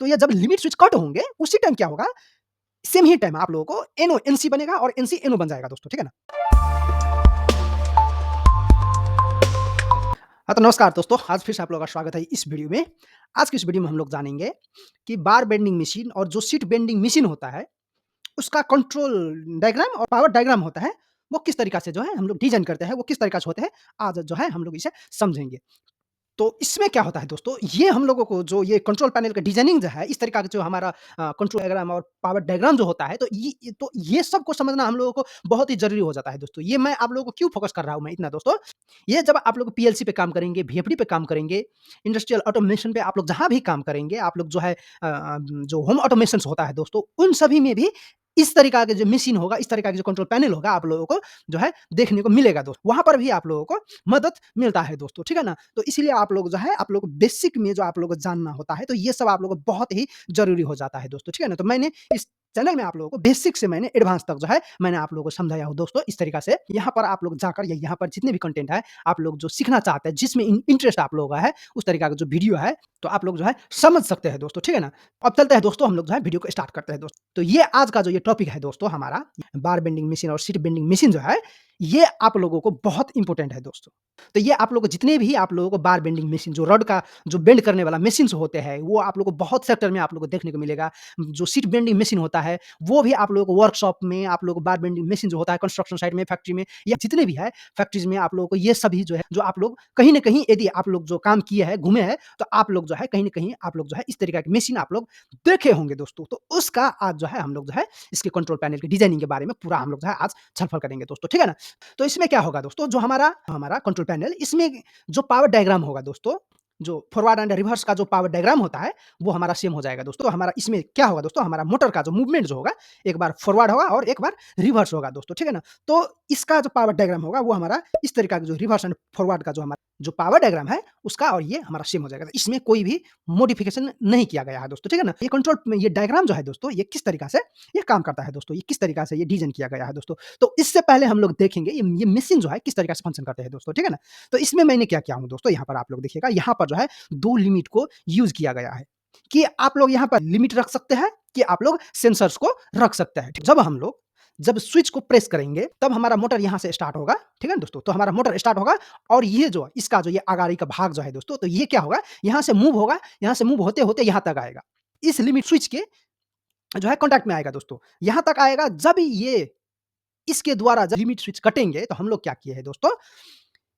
तो ये जब लिमिट स्विच कट होंगे, उसी टाइम क्या होगा, सेम ही टाइम आप लोगों को एनओ एनसी बनेगा और एनसी एनओ बन जाएगा दोस्तों, ठीक है ना? हाँ, तो नमस्कार दोस्तों, आज फिर से आप लोगों का स्वागत है इस वीडियो में। आज की इस वीडियो में हम लोग जानेंगे कि बार बेंडिंग मशीन और जो सीट बेंडिंग मशीन होता है, उसका कंट्रोल डायग्राम और पावर डायग्राम होता है, वो किस तरीक़ा से जो है हम लोग डिज़ाइन करते हैं, वो किस तरीक़ा से होते हैं, आज जो है हम लोग इसे समझेंगे। तो इसमें क्या होता है दोस्तों, ये हम लोगों को जो ये कंट्रोल पैनल का डिज़ाइनिंग जो है, इस तरीक़ा का जो हमारा कंट्रोल डायग्राम और पावर डायग्राम जो होता है, तो ये सब को समझना हम लोगों को बहुत ही ज़रूरी हो जाता है दोस्तों। ये मैं आप लोगों को क्यों फ़ोकस कर रहा हूँ मैं इतना दोस्तों, ये जब आप लोग पीएलसी पे काम करेंगे, वीएफडी पे काम करेंगे, इंडस्ट्रियल ऑटोमेशन पे आप लोग जहाँ भी काम करेंगे, आप लोग जो है जो होम ऑटोमेशंस होता है दोस्तों, उन सभी में भी इस तरीक़ा के जो मशीन होगा, इस तरीक़ा के जो कंट्रोल पैनल होगा, आप लोगों को जो है देखने को मिलेगा दोस्तों। वहाँ पर भी आप लोगों को मदद मिलता है दोस्तों, ठीक है ना? तो इसीलिए आप लोग जो है, आप लोग को बेसिक में जो आप लोगों को जानना होता है, तो ये सब आप लोगों को बहुत ही ज़रूरी हो जाता है दोस्तों, ठीक है ना? तो मैंने इस चैनल में आप लोगों को बेसिक से मैंने एडवांस तक जो है, मैंने आप लोगों को समझाया हूँ दोस्तों इस तरीक़ा से। यहाँ पर आप लोग जाकर या यहाँ पर जितने भी कंटेंट है, आप लोग जो सीखना चाहते हैं, जिसमें इंटरेस्ट आप लोगों का है, उस तरीक़ा का जो वीडियो है, तो आप लोग जो है समझ सकते हैं दोस्तों, ठीक है ना? अब चलते हैं दोस्तों, हम लोग जो है वीडियो को स्टार्ट करते हैं दोस्तों। तो ये आज का जो ये टॉपिक है दोस्तों हमारा, बार बेंडिंग मशीन और सीट बेंडिंग मशीन जो है, ये आप लोगों को बहुत इम्पोर्टेंट है दोस्तों। तो ये आप लोग को जितने भी आप लोगों को बार बेंडिंग मशीन, जो रॉड का जो बेंड करने वाला मशीन्स होते हैं, वो आप लोगों को बहुत सेक्टर में आप लोगों को देखने को मिलेगा। जो सीट बेंडिंग मशीन होता है, वो भी आप लोगों को वर्कशॉप में, आप लोगों को बार बेंडिंग मशीन जो होता है कंस्ट्रक्शन साइट में, फैक्ट्री में, या जितने भी है फैक्ट्रीज़ में, आप लोगों को ये सभी जो है, जो आप लोग कहीं न कहीं यदि आप लोग जो काम किए हैं, घूमे हैं, तो आप लोग जो है कहीं न कहीं आप लोग जो है इस तरीक़ा की मशीन आप लोग देखे होंगे दोस्तों। तो उसका आज जो है हम लोग जो है इसके कंट्रोल पैनल की डिज़ाइनिंग के बारे में पूरा हम लोग जो है आज छलफल करेंगे दोस्तों, ठीक है ना? तो इसमें क्या होगा दोस्तों, जो हमारा हमारा कंट्रोल पैनल, इसमें जो पावर डायग्राम होगा दोस्तों, जो फॉरवर्ड एंड रिवर्स का जो पावर डायग्राम होता है, वो हमारा सेम हो जाएगा दोस्तों। हमारा इसमें क्या होगा दोस्तों, हमारा मोटर का जो मूवमेंट जो होगा, एक बार फॉरवर्ड होगा और एक बार रिवर्स होगा दोस्तों, ठीक है ना? तो इसका जो पावर डायग्राम होगा, वो हमारा इस तरीका का जो रिवर्स एंड फॉरवर्ड का जो हमारा जो पावर डायग्राम है, उसका और ये हमारा सेम हो जाएगा। इसमें कोई भी मॉडिफिकेशन नहीं किया गया है दोस्तों, ठीक है ना? ये कंट्रोल में ये डायग्राम जो है दोस्तों, ये किस तरीका से ये काम करता है दोस्तों, ये किस तरीका से ये डिज़ाइन किया गया है दोस्तों। तो इससे पहले हम लोग देखेंगे ये मशीन जो है किस तरीका से फंक्शन करते हैं दोस्तों, ठीक है ना? तो इसमें मैंने क्या किया हूँ दोस्तों, यहाँ पर आप लोग देखिएगा, यहाँ पर जो है 2 लिमिट को यूज़ किया गया है कि आप लोग यहाँ पर लिमिट रख सकते हैं, कि आप लोग सेंसर्स को रख सकते हैं। जब हम लोग जब स्विच को प्रेस करेंगे, तब हमारा मोटर यहाँ से स्टार्ट होगा, ठीक है ना दोस्तों? तो हमारा मोटर स्टार्ट होगा और ये जो इसका जो ये अगाड़ी का भाग जो है दोस्तों, तो ये क्या होगा, यहाँ से मूव होगा, यहाँ से मूव होते-होते यहाँ तक आएगा। इस लिमिट स्विच के जो है कॉन्टैक्ट में आएगा दोस्तों। यहाँ तक आएगा, जब ये इसके द्वारा जब लिमिट स्विच कटेंगे, तो हम लोग क्या किए हैं दोस्तों,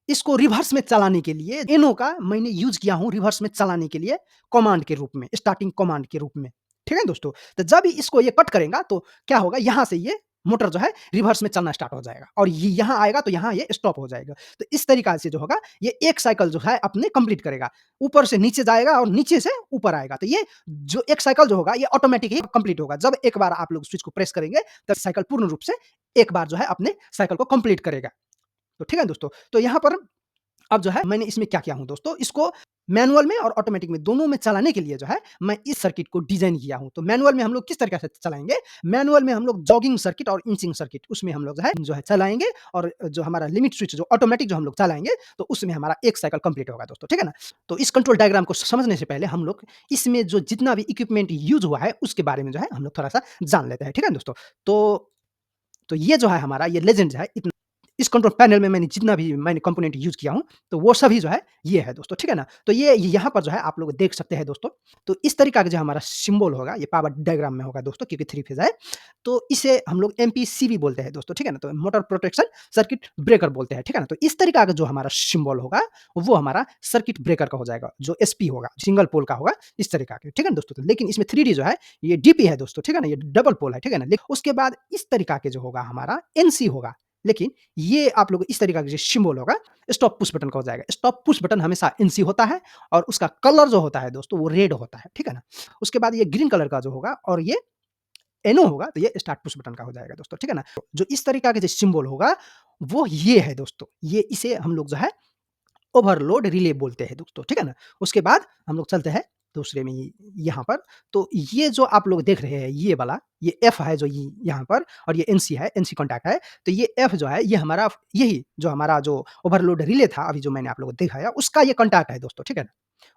इसको रिवर्स में चलाने के लिए एनो का मैंने यूज़ किया हूँ, रिवर्स में चलाने के लिए कमांड के रूप में, स्टार्टिंग कमांड के रूप में, ठीक है दोस्तों? तो जब इसको ये कट करेगा, तो क्या होगा, यहाँ से ये मोटर जो है रिवर्स में चलना स्टार्ट हो जाएगा और ये यहाँ आएगा, तो यहाँ ये स्टॉप हो जाएगा। तो इस तरीका से जो होगा, ये एक साइकिल जो है अपने कंप्लीट करेगा। ऊपर से नीचे जाएगा और नीचे से ऊपर आएगा। तो ये जो एक साइकिल जो होगा, ये ऑटोमैटिक ही कंप्लीट होगा। जब एक बार आप लोग स्विच को प्रेस करेंगे, तब साइकिल पूर्ण रूप से एक बार जो है अपने साइकिल को कंप्लीट करेगा। तो ठीक है दोस्तों? तो यहाँ पर अब जो है मैंने इसमें क्या किया हूँ दोस्तों, इसको मैनुअल में और ऑटोमेटिक में दोनों में चलाने के लिए जो है मैं इस सर्किट को डिज़ाइन किया हूँ। तो मैनुअल में हम लोग किस तरीके से चलाएँगे, मैनुअल में हम लोग जॉगिंग सर्किट और इंचिंग सर्किट उसमें हम लोग जो है चलाएँगे और जो हमारा लिमिट स्विच जो ऑटोमेटिक जो हम लोग चलाएँगे, तो उसमें हमारा एक साइकिल कंप्लीट होगा दोस्तों, ठीक है ना? तो इस कंट्रोल डायग्राम को समझने से पहले हम लोग इसमें जो जितना भी इक्विपमेंट यूज़ हुआ है, उसके बारे में जो है हम लोग थोड़ा-सा जान लेते हैं, ठीक है दोस्तों? तो ये जो है हमारा ये लेजेंड जो है इतना इस कंट्रोल पैनल में मैंने जितना भी मैंने कंपोनेंट यूज़ किया हूँ, तो वो सभी जो है ये है दोस्तों, ठीक है ना? तो ये यहाँ पर जो है आप लोग देख सकते हैं दोस्तों। तो इस तरीका का जो हमारा सिंबल होगा, ये पावर डायग्राम में होगा दोस्तों, क्योंकि 3 फेज़ है। तो इसे हम लोग एमपीसीबी बोलते हैं दोस्तों, ठीक है ना? तो मोटर प्रोटेक्शन सर्किट ब्रेकर बोलते हैं, ठीक है ना? तो इस तरीका का जो हमारा सिंबल होगा, वो हमारा सर्किट ब्रेकर का हो जाएगा, जो एसपी होगा, सिंगल पोल का होगा, इस तरीका के, ठीक है ना दोस्तों? तो लेकिन इसमें 3D जो है, ये डीपी है दोस्तों, ठीक है ना? ये डबल पोल है, ठीक है ना? उसके बाद इस तरीका के जो होगा हमारा एनसी होगा। लेकिन ये आप लोग इस तरीका का जो सिंबल होगा, स्टॉप पुश बटन का हो जाएगा। स्टॉप पुश बटन हमेशा एनसी होता है और उसका कलर जो होता है दोस्तों, वो रेड होता है, ठीक है ना? उसके बाद ये ग्रीन कलर का जो होगा और ये एनो होगा, तो ये स्टार्ट पुश बटन का हो जाएगा दोस्तों, ठीक है ना? जो इस तरीका का जो सिंबल होगा, वो ये है दोस्तों। ये इसे हम लोग जो है ओवरलोड रिले बोलते हैं दोस्तों, ठीक है ना? उसके बाद हम लोग चलते हैं दूसरे में यहाँ पर, तो ये जो आप लोग देख रहे हैं ये वाला, ये एफ है जो यहाँ पर और ये एनसी है, एनसी कॉन्टैक्ट है। तो ये एफ जो है, ये हमारा यही जो हमारा जो ओवरलोड रिले था, अभी जो मैंने आप लोगों को दिखाया, उसका ये कॉन्टैक्ट है दोस्तों, ठीक है ना?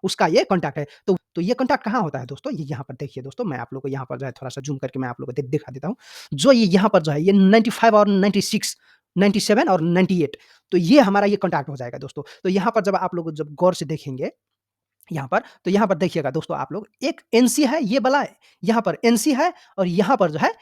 उसका ये कॉन्टैक्ट है। तो ये कॉन्टैक्ट कहाँ होता है दोस्तों? ये यहाँ पर देखिए दोस्तों, मैं आप लोगों को यहाँ पर जो है थोड़ा-सा ज़ूम करके मैं आप लोगों को दिखा देता हूँ। जो ये यहाँ पर जो है ये 95 और 96, 97 और 98, तो ये हमारा ये कॉन्टैक्ट हो जाएगा दोस्तों। तो यहाँ पर जब आप लोग जब गौर से देखेंगे यहाँ पर, तो यहाँ पर देखिएगा दोस्तों आप लोग, एक एनसी है ये वाला, यहाँ पर एनसी है और यहाँ पर जो है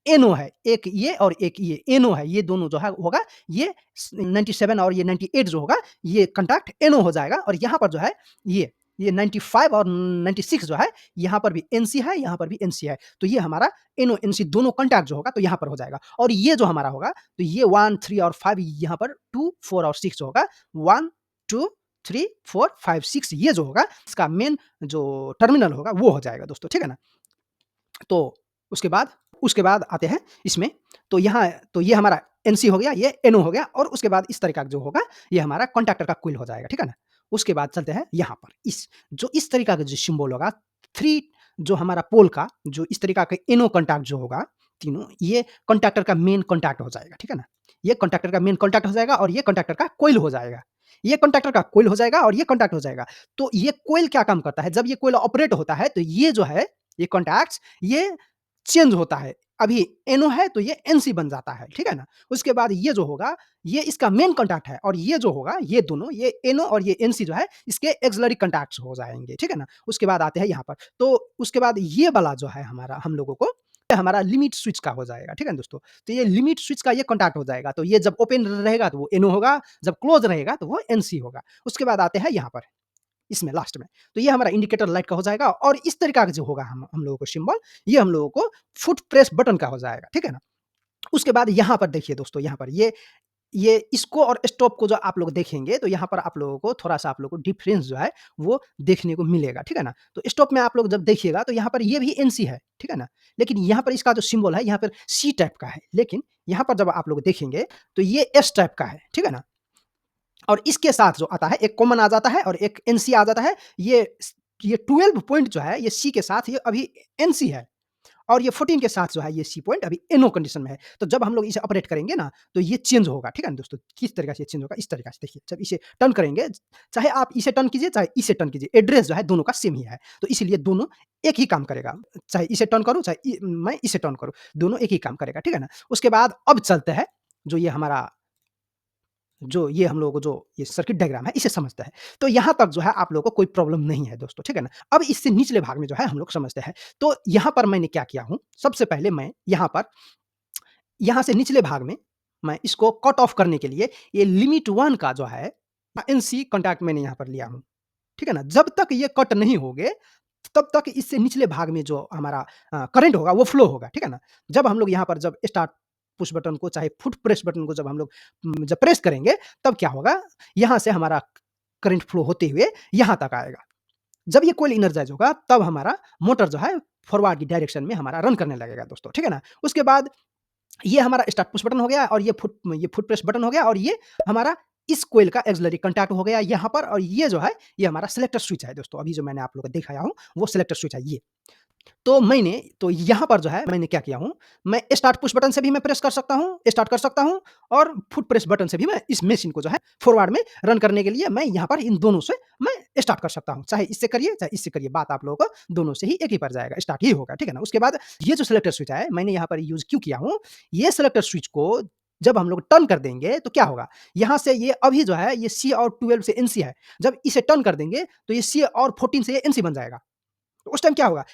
एनओ है। एक ये और एक ये एनओ है, ये दोनों जो है होगा, ये 97 और ये 98 जो होगा, ये कॉन्टैक्ट एनओ हो जाएगा और यहाँ पर जो है ये 95 और 96 जो है, यहाँ पर भी एनसी है, यहाँ पर भी एनसी है। तो ये हमारा एनओ, एनसी दोनों कॉन्टैक्ट जो होगा तो यहाँ पर हो जाएगा और ये जो हमारा होगा, तो ये 1, 3 और 5 यहाँ पर 2, 4 और 6 होगा। 1, 2, 3, 4, 5, 6 ये जो होगा, इसका मेन जो टर्मिनल होगा वो हो जाएगा दोस्तों, ठीक है ना? तो उसके बाद आते हैं इसमें, तो यहाँ तो ये हमारा एनसी हो गया, ये एनओ हो गया और उसके बाद इस तरह का जो होगा, ये हमारा कॉन्टैक्टर का कोइल हो जाएगा, ठीक है ना? उसके बाद चलते हैं यहाँ पर, इस तरीका का जो सिंबल होगा, 3 जो हमारा पोल का जो इस तरीका का एनओ कॉन्टैक्ट जो होगा, तीनों ये कॉन्टैक्टर का मेन कॉन्टैक्ट हो जाएगा, ठीक है ना? ये कॉन्टैक्टर का मेन कॉन्टैक्ट हो जाएगा और ये कॉन्टैक्टर का कोइल हो जाएगा। ये कॉन्टैक्टर का कोइल हो जाएगा और ये कॉन्टैक्ट हो जाएगा। तो ये कोइल क्या काम करता है? जब ये कोइल ऑपरेट होता है, तो ये जो है, ये कॉन्टैक्ट्स ये चेंज होता है। अभी एनओ है तो ये एनसी बन जाता है, ठीक है ना? उसके बाद ये जो होगा, ये इसका मेन कॉन्टैक्ट है और ये जो होगा, ये दोनों, ये एनओ और ये एनसी जो है, इसके एक्सिलरी कॉन्टैक्ट्स हो जाएँगे, ठीक है ना? उसके बाद आते हैं यहाँ पर, तो उसके बाद ये वाला जो है हमारा, हम लोगों को, ये हमारा लिमिट स्विच का हो जाएगा, ठीक है ना दोस्तों? तो ये लिमिट स्विच का ये कॉन्टैक्ट हो जाएगा, तो ये जब ओपन रहेगा तो वो एनओ होगा, जब क्लोज़ रहेगा तो वो एनसी होगा। उसके बाद आते हैं यहाँ पर, इसमें लास्ट में। तो ये हमारा इंडिकेटर लाइट का हो जाएगा और इस तरीका का जो होगा हम लोगों को सिंबल, ये हम लोगों को फुट प्रेस बटन का हो जाएगा, ठीक है ना? उसके बाद यहाँ पर देखिए दोस्तों, यहाँ पर ये इसको और स्टॉप को जो आप लोग देखेंगे, तो यहाँ पर आप लोगों को थोड़ा-सा आप लोगों को डिफरेंस जो है, वो देखने को मिलेगा, ठीक है ना? तो स्टॉप में आप लोग जब देखिएगा, तो यहाँ पर ये भी एनसी है, ठीक है ना? लेकिन यहाँ पर इसका जो सिंबल है, यहाँ पर सी टाइप का है, लेकिन यहाँ पर जब आप लोग देखेंगे, तो ये एस टाइप का है, ठीक है ना? और इसके साथ जो आता है, एक कॉमन आ जाता है और एक एनसी आ जाता है। ये 12 पॉइंट जो है, ये सी के साथ ये अभी एनसी है और ये 14 के साथ जो है, ये सी पॉइंट अभी एनओ कंडीशन में है। तो जब हम लोग इसे ऑपरेट करेंगे ना, तो ये चेंज होगा, ठीक है ना दोस्तों? किस तरीके से ये चेंज होगा, इस तरीके से देखिए, जब इसे टर्न करेंगे, चाहे आप इसे टर्न कीजिए, चाहे इसे टर्न कीजिए, एड्रेस जो है दोनों का सेम ही है। तो इसीलिए दोनों एक ही काम करेगा। चाहे इसे टर्न करूँ, चाहे मैं इसे टर्न करूँ, दोनों एक ही काम करेगा, ठीक है ना? उसके बाद अब चलते हैं, जो ये हमारा, जो ये हम लोगों को जो ये सर्किट डायग्राम है, इसे समझते हैं। तो यहाँ तक जो है आप लोगों को कोई प्रॉब्लम नहीं है दोस्तों, ठीक है ना? अब इससे निचले भाग में जो है हम लोग समझते हैं। तो यहाँ पर मैंने क्या किया हूँ, सबसे पहले मैं यहाँ पर, यहाँ से निचले भाग में मैं इसको कट ऑफ करने के लिए ये लिमिट 1 का जो है एनसी कॉन्टैक्ट मैंने यहाँ पर लिया हूँ, ठीक है ना? जब तक ये कट नहीं होंगे, तब तक इससे निचले भाग में जो हमारा करंट होगा वो फ्लो होगा, ठीक है ना? जब हम लोग यहाँ पर जब स्टार्ट पुश बटन को, चाहे फुट प्रेस बटन को जब हम लोग जब प्रेस करेंगे, तब क्या होगा, यहाँ से हमारा करंट फ्लो होते हुए यहाँ तक आएगा। जब ये कोइल एनर्जाइज़ होगा, तब हमारा मोटर जो है फॉरवर्ड की डायरेक्शन में हमारा रन करने लगेगा दोस्तों, ठीक है ना? उसके बाद ये हमारा स्टार्ट पुश बटन हो गया और ये फुट प्रेस बटन हो गया और ये हमारा इस कोइल का एक्सिलरी कॉन्टैक्ट हो गया यहाँ पर और ये जो है, ये हमारा सेलेक्टर स्विच है दोस्तों। अभी जो मैंने आप लोगों को दिखाया हूँ, वो सेलेक्टर स्विच है ये। तो यहाँ पर जो है मैंने क्या किया हूँ, मैं स्टार्ट पुश बटन से भी मैं प्रेस कर सकता हूँ, स्टार्ट कर सकता हूँ और फुट प्रेस बटन से भी मैं इस मशीन को जो है फॉरवर्ड में रन करने के लिए मैं यहाँ पर इन दोनों से मैं स्टार्ट कर सकता हूँ। चाहे इससे करिए, चाहे इससे करिए, बात आप लोगों को दोनों से ही एक ही पर जाएगा, स्टार्ट ही होगा, ठीक है ना? उसके बाद ये जो सेलेक्टर स्विच है, मैंने यहाँ पर यूज़ क्यों किया हूँ, ये सेलेक्टर स्विच को जब हम लोग टर्न कर देंगे, तो क्या होगा, यहाँ से ये अभी जो है, ये सी और 12 से एनसी है। जब इसे टर्न कर देंगे, तो ये सी और 14 से ये एनसी बन जाएगा। तो उस टाइम क्या होगा,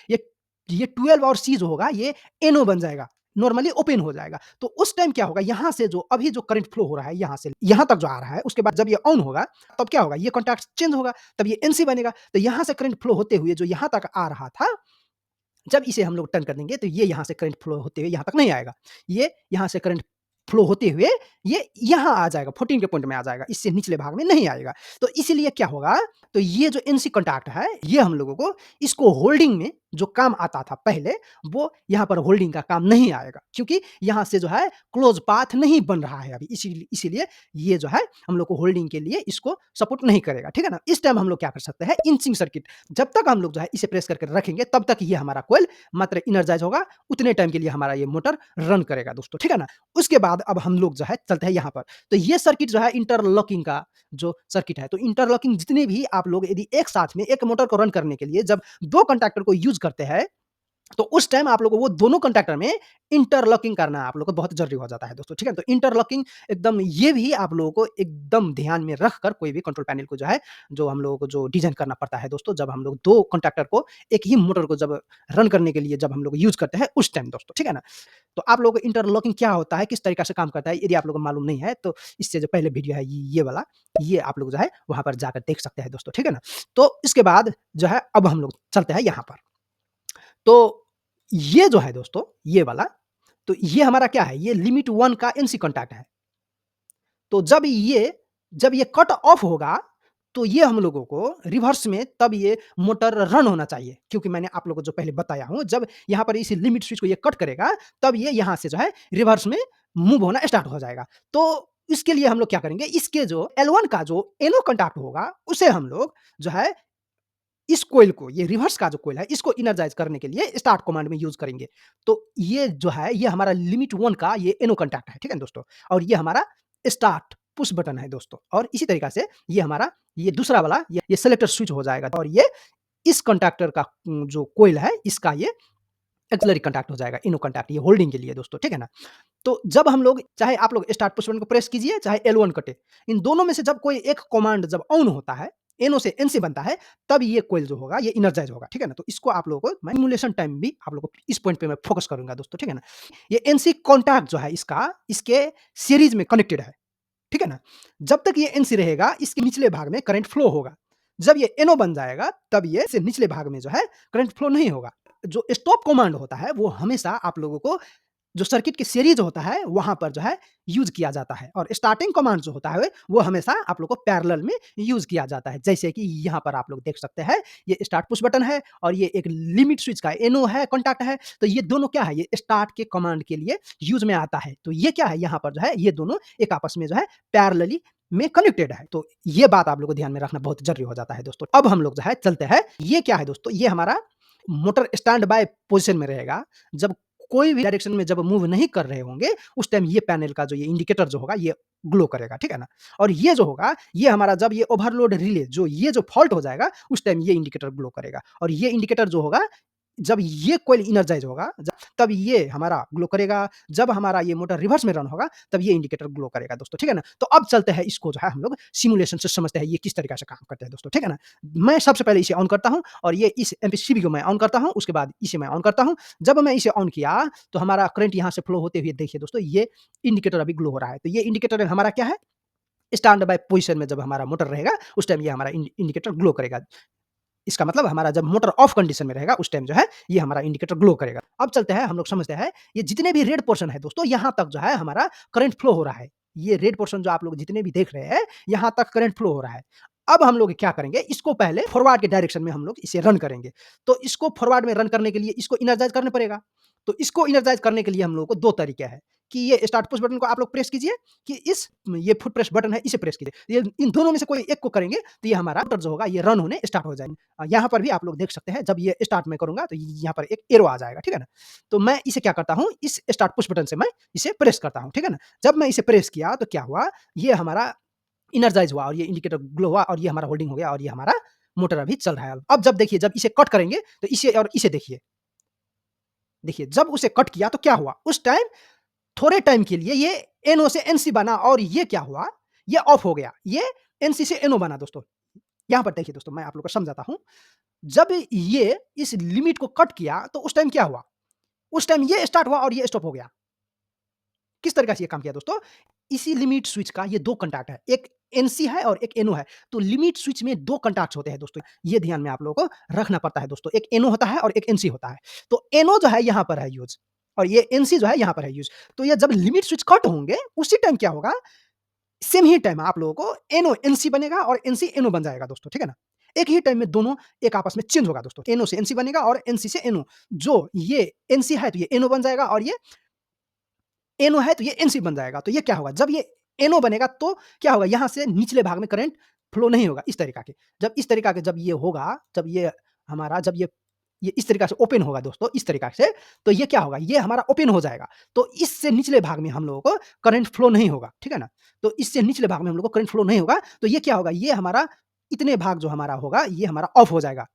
ये 12 और सी जो होगा, ये एनओ बन जाएगा, नॉर्मली ओपन हो जाएगा। तो उस टाइम क्या होगा, यहाँ से जो अभी जो करंट फ्लो हो रहा है, यहाँ से यहाँ तक जो आ रहा है, उसके बाद जब ये ऑन होगा, तब क्या होगा, ये कॉन्टैक्ट चेंज होगा, तब ये एनसी बनेगा। तो यहाँ से करंट फ्लो होते हुए जो यहाँ तक आ रहा था, जब इसे हम लोग टर्न कर देंगे, तो ये यहाँ से करंट फ्लो होते हुए यहाँ तक नहीं आएगा। ये यहाँ से करंट फ्लो होते हुए ये यहाँ आ जाएगा, 14 के पॉइंट में आ जाएगा, इससे निचले भाग में नहीं आएगा। तो इसीलिए क्या होगा, तो ये जो एनसी कॉन्टैक्ट है, ये हम लोगों को इसको होल्डिंग में जो काम आता था पहले, वो यहाँ पर होल्डिंग का काम नहीं आएगा, क्योंकि यहाँ से जो है क्लोज़ पाथ नहीं बन रहा है अभी, इसीलिए ये जो है हम लोग को होल्डिंग के लिए इसको सपोर्ट नहीं करेगा, ठीक है ना? इस टाइम हम लोग क्या कर सकते हैं, इंचिंग सर्किट, जब तक हम लोग जो है इसे प्रेस करके रखेंगे, तब तक ये हमारा कॉइल मात्र एनर्जाइज़ होगा, उतने टाइम के लिए हमारा ये मोटर रन करेगा दोस्तों, ठीक है ना? उसके बाद अब हम लोग जो है चलते हैं यहाँ पर, तो ये सर्किट जो है इंटरलॉकिंग का जो सर्किट है, तो इंटरलॉकिंग जितने भी आप लोग यदि एक साथ में एक मोटर को रन करने के लिए जब 2 कंडक्टर को यूज़ करते हैं, तो उस टाइम आप लोगों को वो दोनों कंडक्टर में इंटरलॉकिंग करना आप लोग को बहुत ज़रूरी हो जाता है दोस्तों, ठीक है? तो इंटरलॉकिंग एकदम ये भी आप लोगों को एकदम ध्यान में रखकर कोई भी कंट्रोल पैनल को जो है, जो हम लोगों को जो डिज़ाइन करना पड़ता है दोस्तों, जब हम लोग 2 कंडक्टर को एक ही मोटर को जब रन करने के लिए जब हम लोग यूज़ करते हैं, उस टाइम दोस्तों, ठीक है ना? तो आप लोगों को इंटरलॉकिंग क्या होता है, किस तरीक़ा से काम करता है, यदि आप लोगों को मालूम नहीं है, तो इससे जो पहले वीडियो है ये वाला, ये आप लोग जो है वहाँ पर जाकर देख सकते हैं दोस्तों, ठीक है ना? तो इसके बाद जो है अब हम लोग चलते हैं यहाँ पर। तो ये जो है दोस्तों, ये वाला, तो ये हमारा क्या है, ये लिमिट 1 का एनसी कॉन्टैक्ट है। तो जब ये कट ऑफ होगा, तो ये हम लोगों को रिवर्स में तब ये मोटर रन होना चाहिए, क्योंकि मैंने आप लोगों को जो पहले बताया हूँ, जब यहाँ पर इस लिमिट स्विच को ये कट करेगा, तब ये यहाँ से जो है रिवर्स में मूव होना स्टार्ट हो जाएगा। तो इसके लिए हम लोग क्या करेंगे, इसके जो L1 का जो NO कॉन्टैक्ट होगा, उसे हम लोग जो है इस कॉइल को, ये रिवर्स का जो कॉइल है, इसको एनर्जाइज़ करने के लिए स्टार्ट कमांड में यूज़ करेंगे। तो ये जो है, ये हमारा लिमिट 1 का ये NO कॉन्टैक्ट है, ठीक है दोस्तों? और ये हमारा स्टार्ट पुश बटन है दोस्तों, और इसी तरीक़ा से ये हमारा ये दूसरा वाला ये सेलेक्टर स्विच हो जाएगा, और ये इस कॉन्टैक्टर का जो कॉइल है, इसका ये एक्सिलरी कॉन्टैक्ट हो जाएगा, NO कॉन्टैक्ट, ये होल्डिंग के लिए दोस्तों, ठीक है ना? तो जब हम लोग, चाहे आप लोग स्टार्ट पुश बटन को प्रेस कीजिए, चाहे L1 कटे, इन दोनों में से जब कोई एक कमांड जब ऑन होता है, NO से NC बनता है, तब ये कॉइल जो होगा ये एनर्जाइज़ होगा, ठीक है ना? तो इसको आप लोगों को मैं सिमुलेशन टाइम भी आप लोगों को इस पॉइंट पे मैं फोकस करूँगा दोस्तों, ठीक है ना? ये NC कॉन्टैक्ट जो है इसका, इसके सीरीज़ में कनेक्टेड है, ठीक है ना? जब तक ये NC रहेगा, इसके निचले भाग में करंट फ्लो होगा। जब ये NO बन जाएगा, तब ये इससे निचले भाग में जो है करंट फ्लो नहीं होगा। जो स्टॉप कमांड होता है, वो हमेशा आप लोगों को जो सर्किट की सीरीज़ होता है, वहाँ पर जो है यूज़ किया जाता है, और स्टार्टिंग कमांड जो होता है, वो हमेशा आप लोग को पैरेलल में यूज़ किया जाता है। जैसे कि यहाँ पर आप लोग देख सकते हैं, ये स्टार्ट पुश बटन है और ये एक लिमिट स्विच का NO है, कॉन्टैक्ट है, तो ये दोनों क्या है, ये स्टार्ट के कमांड के लिए यूज़ में आता है। तो ये क्या है, यहाँ पर जो है ये दोनों एक आपस में जो है पैरेलली में कनेक्टेड है। तो ये बात आप लोग को ध्यान में रखना बहुत ज़रूरी हो जाता है दोस्तों। अब हम लोग जो है चलते हैं, ये क्या है दोस्तों, ये हमारा मोटर स्टैंड बाय पोज़ीशन में रहेगा। जब कोई भी डायरेक्शन में जब मूव नहीं कर रहे होंगे, उस टाइम ये पैनल का जो ये इंडिकेटर जो होगा, ये ग्लो करेगा, ठीक है ना? और ये जो होगा, ये हमारा जब ये ओवरलोड रिले जो ये जो फ़ॉल्ट हो जाएगा, उस टाइम ये इंडिकेटर ग्लो करेगा, और ये इंडिकेटर जो होगा, जब ये कॉइल एनर्जाइज़ होगा, तब ये हमारा ग्लो करेगा, जब हमारा ये मोटर रिवर्स में रन होगा, तब ये इंडिकेटर ग्लो करेगा दोस्तों, ठीक है ना? तो अब चलते हैं, इसको जो है हम लोग सिमुलेशन से समझते हैं, ये किस तरीक़ा से काम करते हैं दोस्तों, ठीक है ना? मैं सबसे पहले इसे ऑन करता हूँ, और ये इस एमपीसीबी को मैं ऑन करता हूँ, उसके बाद इसे मैं ऑन करता हूँ। जब मैं इसे ऑन किया, तो हमारा करंट यहाँ से फ्लो होते हुए देखिए दोस्तों, ये इंडिकेटर अभी ग्लो हो रहा है। तो ये इंडिकेटर हमारा क्या है, स्टैंड बाय पोज़ीशन में जब हमारा मोटर रहेगा, उस टाइम ये हमारा इंडिकेटर ग्लो करेगा। इसका मतलब हमारा जब मोटर ऑफ कंडीशन में रहेगा, उस टाइम जो है ये हमारा इंडिकेटर ग्लो करेगा। अब चलते हैं, हम लोग समझते हैं, ये जितने भी रेड पोर्शन है दोस्तों, यहाँ तक जो है हमारा करंट फ्लो हो रहा है। ये रेड पोर्शन जो आप लोग जितने भी देख रहे हैं, यहाँ तक करंट फ्लो हो रहा है। अब हम लोग क्या करेंगे, इसको पहले फॉरवर्ड के डायरेक्शन में हम लोग इसे रन करेंगे। तो इसको फॉरवर्ड में रन करने के लिए इसको एनर्जाइज़ करना पड़ेगा। तो इसको एनर्जाइज़ करने के लिए हम लोगों को 2 तरीके हैं, कि ये स्टार्ट पुश बटन को आप लोग प्रेस कीजिए, कि ये फुट प्रेस बटन है, इसे प्रेस कीजिए। ये इन दोनों में से कोई एक को करेंगे, तो ये हमारा मोटर जो होगा, ये रन होने स्टार्ट हो जाएगा। यहाँ पर भी आप लोग देख सकते हैं, जब ये स्टार्ट मैं करूँगा, तो यहाँ पर एक एरो आ जाएगा, ठीक है ना? तो मैं इसे क्या करता हूँ, इस स्टार्ट पुश बटन से मैं इसे प्रेस करता हूँ, ठीक है ना? जब मैं इसे प्रेस किया, तो क्या हुआ, ये हमारा एनर्जाइज़ हुआ, और ये इंडिकेटर ग्लो हुआ, और ये हमारा होल्डिंग हो गया, और ये हमारा मोटर अभी चल रहा है। अब जब देखिए, जब इसे कट करेंगे, तो इसे और इसे देखिए। देखिए, जब उसे कट किया, तो क्या हुआ, उस टाइम थोड़े टाइम के लिए ये NO से NC बना, और ये क्या हुआ, ये ऑफ हो गया। ये NC से NO बना दोस्तों। यहाँ पर देखिए दोस्तों, मैं आप लोगों को समझाता हूँ। जब ये इस लिमिट को कट किया, तो उस टाइम क्या हुआ? उस टाइम ये स्टार्ट हुआ, और ये स्टॉप हो गया। किस तरीक़े से ये काम किया दोस्तों? इसी लिमिट स्विच का ये 2 कॉन्टैक्ट है, एक NC है और एक NO है। तो लिमिट स्विच में 2 कॉन्टैक्ट्स होते हैं दोस्तों, ये ध्यान में आप लोगों को रखना पड़ता है दोस्तों। एक NO होता है और एक NC होता है। तो NO जो है यहाँ पर है यूज़, और ये NC जो है यहाँ पर है यूज़। तो ये जब लिमिट स्विच कट होंगे, उसी टाइम क्या होगा, सेम ही टाइम आप लोगों को NO NC बनेगा, और NC NO बन जाएगा दोस्तों, ठीक है ना? एक ही टाइम में दोनों एक आपस में चेंज होगा दोस्तों। NO से NC बनेगा और NC से NO, जो ये NC है तो ये NO बन जाएगा और ये NO है तो ये NC बन जाएगा। तो ये क्या होगा, जब ये NO बनेगा तो क्या होगा, यहाँ से निचले भाग में करंट फ्लो नहीं होगा इस तरीका के। जब इस तरीका के जब ये होगा, जब ये हमारा जब ये इस तरीका से ओपन होगा दोस्तों, इस तरीका से, तो ये क्या होगा, ये हमारा ओपन हो जाएगा। तो इससे निचले भाग में हम लोगों को करंट फ्लो नहीं होगा, ठीक है ना? तो इससे निचले भाग में हम लोग को करंट फ्लो नहीं होगा, तो ये क्या होगा, ये हमारा इतने भाग जो हमारा होगा, ये हमारा ऑफ हो जाएगा।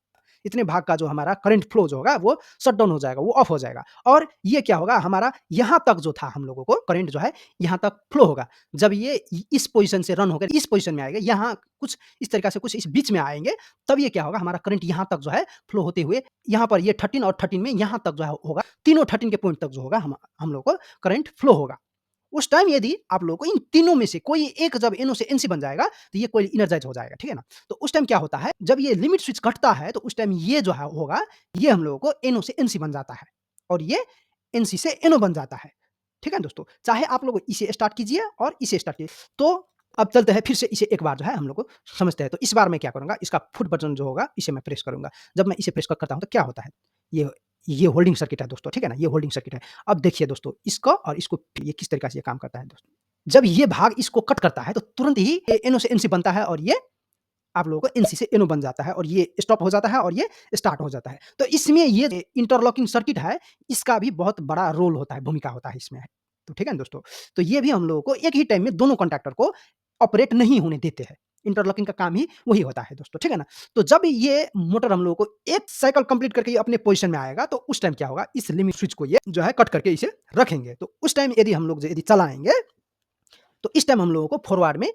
इतने भाग का जो हमारा करंट फ्लो जो होगा वो शट डाउन हो जाएगा, वो ऑफ हो जाएगा। और ये क्या होगा, हमारा यहाँ तक जो था हम लोगों को करंट जो है यहाँ तक फ्लो होगा। जब ये इस पोजीशन से रन होकर इस पोजीशन में आएगा, यहाँ कुछ इस तरीका से कुछ इस बीच में आएँगे, तब ये क्या होगा, हमारा करंट यहाँ तक जो है फ्लो होते हुए यहाँ पर ये 13 और 13 में यहाँ तक जो है होगा, तीनों 13 के पॉइंट तक जो होगा हम लोग को करंट फ्लो होगा। उस टाइम यदि आप लोगों को इन तीनों में से कोई एक जब NO से NC बन जाएगा, तो ये कॉइल एनर्जाइज़ हो जाएगा, ठीक है ना? तो उस टाइम क्या होता है, जब ये लिमिट स्विच कटता है, तो उस टाइम ये जो है होगा, ये हम लोगों को NO से NC बन जाता है और ये NC से NO बन जाता है, ठीक है दोस्तों? चाहे आप लोग इसे स्टार्ट कीजिए और इसे स्टार्ट कीजिए। तो अब चलते हैं फिर से इसे एक बार जो है हम लोग को समझते हैं। तो इस बार मैं क्या करूँगा, इसका फुट बटन जो होगा, इसे मैं प्रेस करूँगा। जब मैं इसे प्रेस करता हूँ, तो क्या होता है, ये ये होल्डिंग सर्किट है दोस्तों, ठीक है ना? ये होल्डिंग सर्किट है। अब देखिए दोस्तों, इसको और इसको ये किस तरीका से ये काम करता है दोस्तों। जब ये भाग इसको कट करता है, तो तुरंत ही ये NO से NC बनता है और ये आप लोगों को NC से NO बन जाता है और ये स्टॉप हो जाता है और ये स्टार्ट हो जाता है। तो इसमें ये इंटरलॉकिंग सर्किट है, इसका भी बहुत बड़ा रोल होता है, भूमिका होता है इसमें। तो ठीक है ना दोस्तों? तो ये भी हम लोगों को एक ही टाइम में दोनों कॉन्टैक्टर को ऑपरेट नहीं होने देते हैं। इंटरलॉकिंग का काम ही वही होता है दोस्तों, ठीक है ना? तो जब ये मोटर हम लोगों को एक साइकिल कंप्लीट करके ये अपने पोज़ीशन में आएगा, तो उस टाइम क्या होगा, इस लिमिट स्विच को ये जो है कट करके इसे रखेंगे। तो उस टाइम यदि हम लोग यदि चलाएँगे, तो इस टाइम हम लोगों को फॉरवर्ड में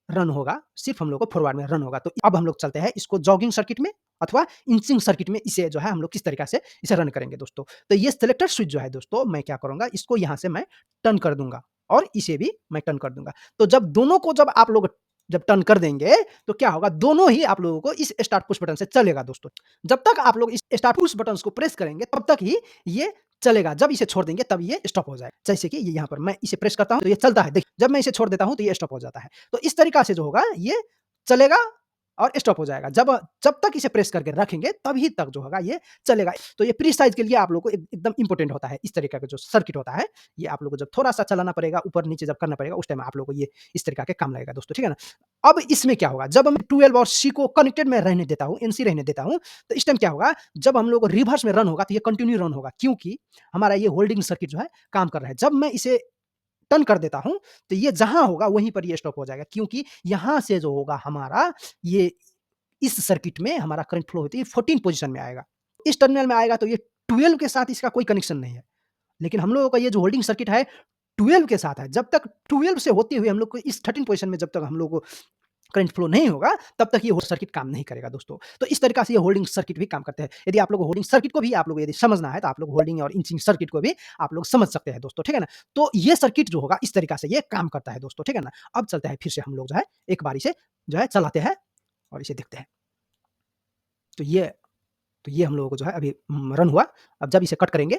रन होगा, सिर्फ़ हम लोग को फॉरवर्ड में रन होगा। तो अब हम लोग चलते हैं इसको जॉगिंग सर्किट में अथवा इंचिंग सर्किट में, इसे जो है हम लोग किस तरीका से इसे रन करेंगे दोस्तों। तो ये सिलेक्टर स्विच जो है दोस्तों, मैं क्या करूँगा, इसको यहाँ से मैं टर्न कर दूँगा और इसे भी मैं टर्न कर दूँगा। तो जब दोनों को जब आप लोग जब टर्न कर देंगे, तो क्या होगा, दोनों ही आप लोगों को इस स्टार्ट पुश बटन से चलेगा दोस्तों। जब तक आप लोग इस स्टार्ट पुश बटन्स को प्रेस करेंगे, तब तक ही ये चलेगा। जब इसे छोड़ देंगे तब ये स्टॉप हो जाएगा। जैसे कि ये यहाँ पर मैं इसे प्रेस करता हूँ तो ये चलता है। देखिए, जब मैं इसे छोड़ देता हूँ तो ये स्टॉप हो जाता है। तो इस तरीका से जो होगा, ये चलेगा और स्टॉप हो जाएगा। जब जब तक इसे प्रेस करके रखेंगे तभी तक जो होगा ये चलेगा। तो ये प्री साइज़ के लिए आप लोगों को एकदम इम्पोर्टेंट होता है। इस तरीके का जो सर्किट होता है, ये आप लोगों को जब थोड़ा-सा चलाना पड़ेगा, ऊपर-नीचे जब करना पड़ेगा, उस टाइम आप लोगों को ये इस तरीका के काम लगेगा दोस्तों, ठीक है ना? अब इसमें क्या होगा, जब मैं 12 और C को कनेक्टेड में रहने देता हूँ, NC रहने देता हूँ, तो इस टाइम क्या होगा, जब हम लोग को रिवर्स में रन होगा, तो ये कंटिन्यू रन होगा, क्योंकि हमारा ये होल्डिंग सर्किट जो है काम कर रहा है। जब मैं इसे टर्न कर देता हूँ, तो ये जहाँ होगा वहीं पर ये स्टॉप हो जाएगा, क्योंकि यहाँ से जो होगा हमारा ये इस सर्किट में हमारा करंट फ्लो होती है 14 पोज़ीशन में आएगा। इस टर्मिनल में आएगा तो ये 12 के साथ इसका कोई कनेक्शन नहीं है। लेकिन हम लोगों का ये जो होल्डिंग सर्किट है 12 के साथ है। जब तक 12 से होते हुए हम लोग को इस 13 पोज़ीशन में जब तक हम लोग को करंट फ्लो नहीं होगा, तब तक ये हो सर्किट काम नहीं करेगा दोस्तों। तो इस तरीका से ये होल्डिंग सर्किट भी काम करते हैं। यदि आप लोग को होल्डिंग सर्किट को भी आप लोग को यदि समझना है, तो आप लोग होल्डिंग और इंचिंग सर्किट को भी आप लोग समझ सकते हैं दोस्तों, ठीक है ना? तो ये सर्किट जो होगा इस तरीका से ये काम करता है दोस्तों, ठीक है ना? अब चलते हैं फिर से हम लोग जो है एक बार इसे जो है चलाते हैं और इसे देखते हैं। तो ये तो ये हम लोगों को जो है अभी रन हुआ। अब जब इसे कट करेंगे,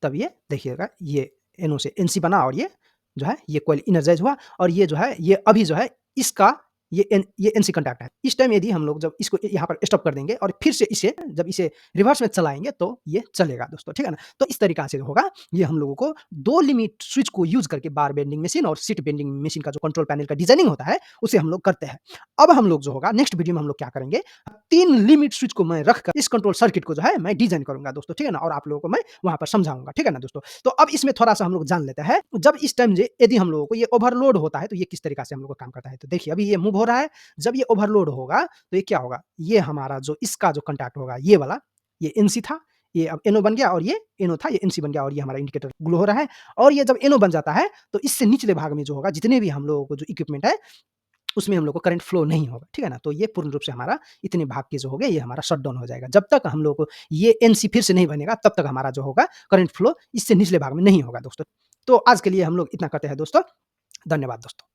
तब ये देखिएगा, ये NO से NC बना और ये जो है ये कॉइल एनर्जाइज़ हुआ और ये जो है ये अभी जो है इसका ये NC कॉन्टैक्ट है। इस टाइम यदि हम लोग जब इसको यहाँ पर स्टॉप कर देंगे और फिर से इसे जब इसे रिवर्स में चलाएँगे, तो ये चलेगा दोस्तों, ठीक है ना? तो इस तरीका से होगा, ये हम लोगों को 2 लिमिट स्विच को यूज़ करके बार बेंडिंग मशीन और सीट बेंडिंग मशीन का जो कंट्रोल पैनल का डिज़ाइनिंग होता है, उसे हम लोग करते हैं। अब हम लोग जो होगा नेक्स्ट वीडियो में हम लोग क्या करेंगे, 3 लिमिट स्विच को मैं रखकर इस कंट्रोल सर्किट को जो है मैं डिज़ाइन करूँगा दोस्तों, ठीक है ना? और आप लोगों को मैं वहाँ पर समझाऊँगा, ठीक है ना दोस्तों? तो अब इसमें थोड़ा-सा हम लोग जान लेते हैं, जब इस टाइम जे यदि हम लोगों को ये ओवरलोड होता है, तो ये किस तरीका से हम लोग को काम करता है। तो देखिए, अभी ये मूव हो रहा है, जब ये ओवरलोड होगा, तो ये क्या होगा, ये हमारा जो इसका जो कॉन्टैक्ट होगा, ये वाला, ये NC था, ये अब NO बन गया और ये NO था, ये NC बन गया और ये हमारा इंडिकेटर ग्लो हो रहा है। और ये जब NO बन जाता है, तो इससे निचले भाग में जो होगा, जितने भी हम लोगों को जो इक्विपमेंट है, उसमें हम लोग को करंट फ्लो नहीं होगा, ठीक है ना? तो ये पूर्ण रूप से हमारा इतने भाग के जो हो गए, ये हमारा शट डाउन हो जाएगा। जब तक हम लोग को ये NC फिर से नहीं बनेगा, तब तक हमारा जो होगा करंट फ्लो इससे निचले भाग में नहीं होगा दोस्तों। तो आज के लिए हम लोग इतना करते हैं दोस्तों। धन्यवाद दोस्तों।